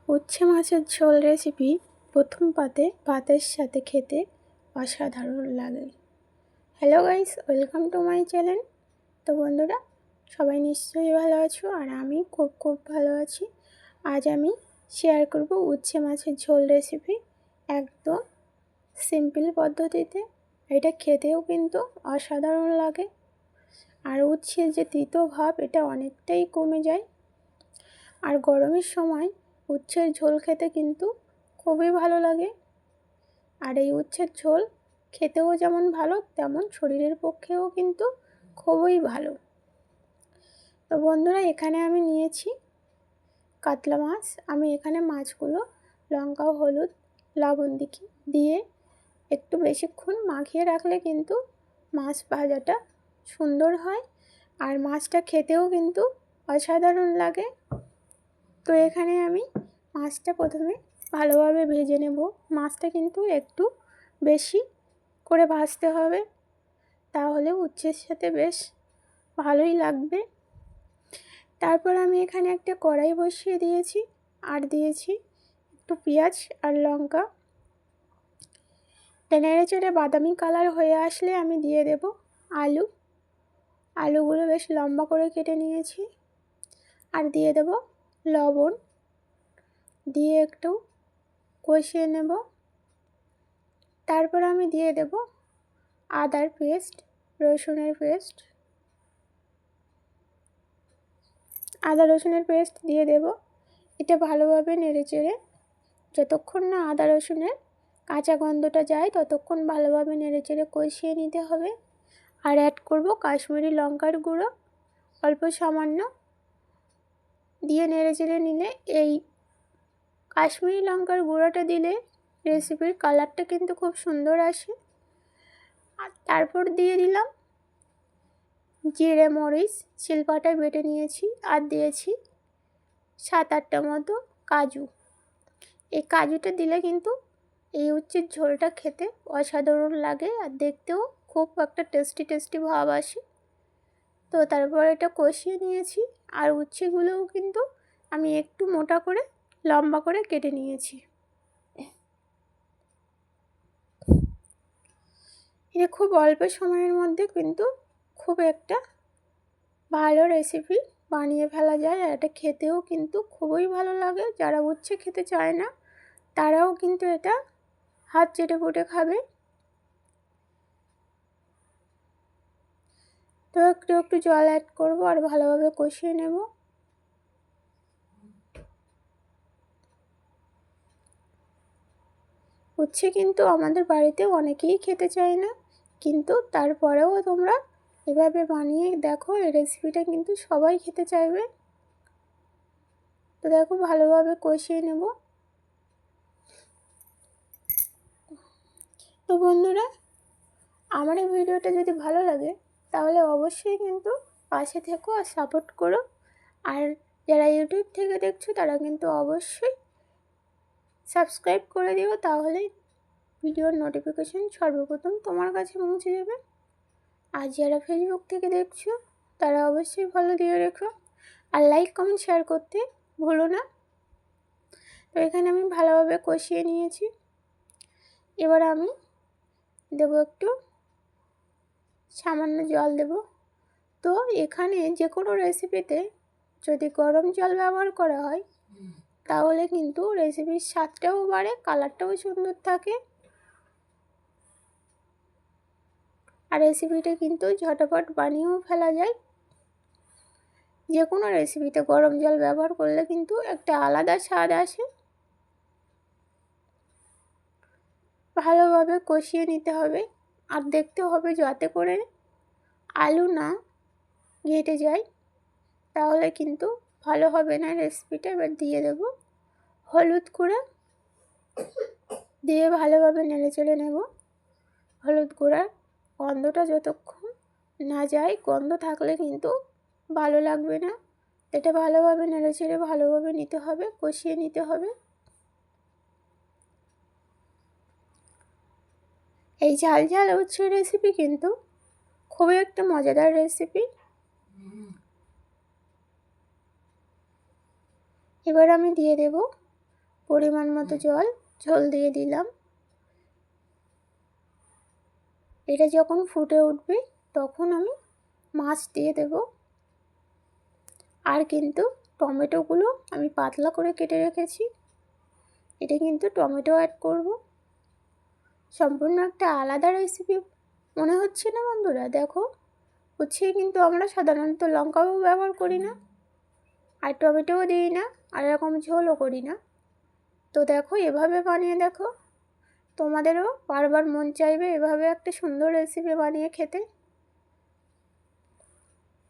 উচ্ছে মাছের ঝোল রেসিপি প্রথম পাতে ভাতের সাথে খেতে অসাধারণ লাগে। Hello guys, welcome to my channel. তো বন্ধুরা, সবাই নিশ্চয়ই ভালো আছো আর আমি খুব ভালো আছি। আজ আমি শেয়ার করব উচ্ছে মাছের ঝোল রেসিপি, একদম সিম্পল পদ্ধতিতে। এটা খেতেও কিন্তু অসাধারণ লাগে, আর উচ্ছের যে তিতো ভাব এটা অনেকটাই কমে যায়। আর গরমের সময় উচ্ছের ঝোল খেতে কিন্তু খুবই ভালো লাগে। আর এই উচ্ছের ঝোল খেতেও যেমন ভালো, তেমন শরীরের পক্ষেও কিন্তু খুবই ভালো। তো বন্ধুরা, এখানে আমি নিয়েছি কাতলা মাছ। আমি এখানে মাছগুলো লঙ্কা, হলুদ, লবণ দিয়ে একটু বেশিক্ষণ মাখিয়ে রাখলে কিন্তু মাছ ভাজাটা সুন্দর হয়, আর মাছটা খেতেও কিন্তু অসাধারণ লাগে। তো এখানে আমি মাছটা প্রথমে ভালোভাবে ভেজে নেব। মাছটা কিন্তু একটু বেশি করে ভাজতে হবে, তাহলে উচ্ছের সাথে বেশ ভালোই লাগবে। তারপর আমি এখানে একটা কড়াই বসিয়ে দিয়েছি, আর দিয়েছি একটু পেঁয়াজ আর লঙ্কা। নেড়ে চেড়ে বাদামি কালার হয়ে আসলে আমি দিয়ে দেব আলুগুলো বেশ লম্বা করে কেটে নিয়েছি, আর দিয়ে দেব লবণ, দিয়ে একটু কষিয়ে নেব। তারপর আমি দিয়ে দেব আদার পেস্ট, রসুনের পেস্ট, আদা রসুনের পেস্ট দিয়ে দেব। এটা ভালোভাবে নেড়েচেড়ে যতক্ষণ না আদা রসুনের কাঁচা গন্ধটা যায় ততক্ষণ ভালোভাবে নেড়েচেড়ে কষিয়ে নিতে হবে। আর অ্যাড করব কাশ্মীরি লঙ্কার গুঁড়ো অল্প সামান্য, দিয়ে নেড়েচেড়ে নিলে এই কাশ্মীরি লঙ্কার গুঁড়োটা দিলে রেসিপির কালারটা কিন্তু খুব সুন্দর আসে। আর তারপর দিয়ে দিলাম জিরে মরিচ শিলপাটায় বেটে নিয়েছি, আর দিয়েছি 7-8টা মতো কাজু। এই কাজুটা দিলে কিন্তু এই উচ্ছের ঝোলটা খেতে অসাধারণ লাগে, আর দেখতেও খুব একটা টেস্টি ভাব আসে। তো তারপর এটা কষিয়ে নিয়েছি, আর উচ্ছেগুলোও কিন্তু আমি একটু মোটা করে লম্বা করে কেটে নিয়েছি। এটা খুব অল্প সময়ের মধ্যে কিন্তু খুব একটা ভালো রেসিপি বানিয়ে ফেলা যায়, আর এটা খেতেও কিন্তু খুবই ভালো লাগে। যারা উচ্ছে খেতে চায় না তারাও কিন্তু এটা হাত চেটে পুটে খাবে। তো একটু জল অ্যাড করব আর ভালোভাবে কষিয়ে নেব। উচ্ছে কিন্তু আমাদের বাড়িতে অনেকেই খেতে চায় না, কিন্তু তারপরেও তোমরা এভাবে বানিয়ে দেখো, এই রেসিপিটা কিন্তু সবাই খেতে চাইবে। তো দেখো ভালোভাবে কষিয়ে নেব। তো বন্ধুরা, আমার এই ভিডিওটা যদি ভালো লাগে তাহলে অবশ্যই কিন্তু পাশে থেকো আর সাপোর্ট করো। আর যারা ইউটিউব থেকে দেখছো তারা কিন্তু অবশ্যই সাবস্ক্রাইব করে দিও, তাহলে ভিডিওর নোটিফিকেশন সর্বপ্রথম তোমার কাছে পৌঁছে যাবে। আর যারা ফেসবুক থেকে দেখছো তারা অবশ্যই ফলো দিয়ে রেখো, আর লাইক কমেন্ট শেয়ার করতে ভুলো না। তো এখানে আমি ভালোভাবে কষিয়ে নিয়েছি। এবার আমি দেবো একটু সামান্য জল দেব। তো এখানে যে কোনো রেসিপিতে যদি গরম জল ব্যবহার করা হয় তাহলে কিন্তু রেসিপির স্বাদটাও বাড়ে, কালারটাও সুন্দর থাকে, আর রেসিপিটা কিন্তু ঝটপট বানিয়েও ফেলা যায়। যে কোনো রেসিপিতে গরম জল ব্যবহার করলে কিন্তু একটা আলাদা স্বাদ আসে। ভালোভাবে কষিয়ে নিতে হবে, আর দেখতে হবে যাতে করে আলু না ঘেটে যায়, তাহলে কিন্তু ভালো হবে না রেসিপিটা। এবার দিয়ে দেব হলুদ গুঁড়ো, দিয়ে ভালোভাবে নেড়েচেড়ে নেব। হলুদ গুঁড়ার গন্ধটা যতক্ষণ না যায়, গন্ধ থাকলে কিন্তু ভালো লাগবে না। এটা ভালোভাবে নেড়েচেড়ে ভালোভাবে নিতে হবে, কষিয়ে নিতে হবে। এই ঝাল ঝাল উচ্ছে রেসিপি কিন্তু খুবই একটা মজাদার রেসিপি। এবার আমি দিয়ে দেব পরিমাণ মতো ঝোল দিয়ে দিলাম। এটা যখন ফুটে উঠবে তখন আমি মাছ দিয়ে দেব। আর কিন্তু টমেটোগুলো আমি পাতলা করে কেটে রেখেছি, এটা কিন্তু টমেটো অ্যাড করব। সম্পূর্ণ একটা আলাদা রেসিপি মনে হচ্ছে না বন্ধুরা? দেখো, হচ্ছে কিন্তু আমরা সাধারণত লঙ্কাও ব্যবহার করি না, আর টমেটোও দিই না, আর এরকম ঝোলও করি না। তো দেখো, এভাবে বানিয়ে দেখো, তোমাদেরও বারবার মন চাইবে এভাবে একটা সুন্দর রেসিপি বানিয়ে খেতে।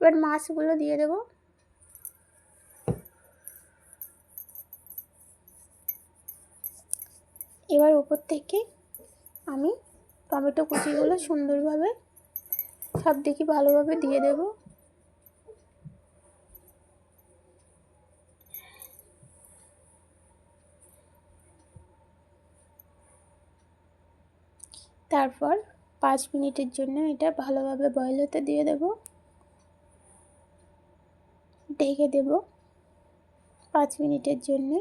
এবার মাছগুলো দিয়ে দেবো। এবার উপর থেকে আমি টমেটো কুচিগুলো সুন্দরভাবে সব দিকে ভালোভাবে দিয়ে দেব। তারপর 5 মিনিটের জন্য এটা ভালোভাবে বয়েল হতে দিয়ে দেব, ঢেকে দেব 5 মিনিটের জন্য।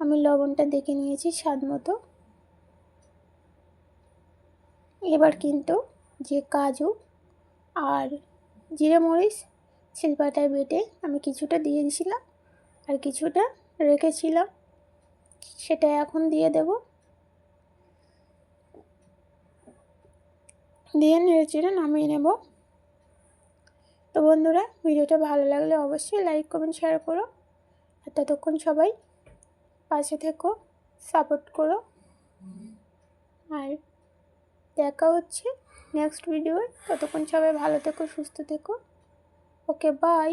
আমি লবণটা দেখে নিয়েছি স্বাদ মতো। এবার কিন্তু যে কাজু আর জিরে মরিচ শিলপাটায় বেটে আমি কিছুটা দিয়ে দিয়েছিলাম আর কিছুটা রেখেছিলাম, সেটা এখন দিয়ে দেব। দিয়ে নেড়েচেড়ে নামিয়ে নেব। তো বন্ধুরা, ভিডিওটা ভালো লাগলে অবশ্যই লাইক কমেন্ট শেয়ার করো, আর ততক্ষণ সবাই পাশে থেকো, সাপোর্ট করো। আর দেখা হচ্ছে নেক্সট ভিডিওয়। ততক্ষণ সবাই ভালো থেকো, সুস্থ থেকো। ওকে, বাই।